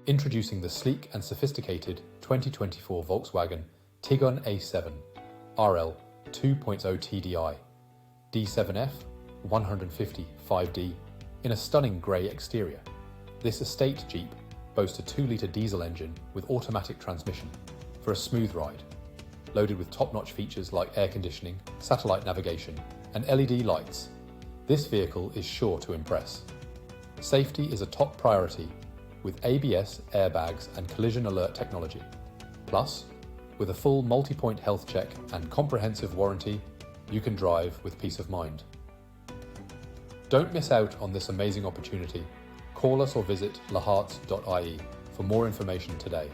Introducing the sleek and sophisticated 2024 Volkswagen Tiguan A7 RL 2.0 TDI D7F 150 5D in a stunning grey exterior. This estate Jeep boasts a 2-litre diesel engine with automatic transmission for a smooth ride, loaded with top-notch features like air conditioning, satellite navigation, and LED lights. This vehicle is sure to impress. Safety is a top priority with ABS, airbags, and collision alert technology. Plus, with a full multi-point health check and comprehensive warranty, you can drive with peace of mind. Don't miss out on this amazing opportunity. Call us or visit laharts.ie for more information today.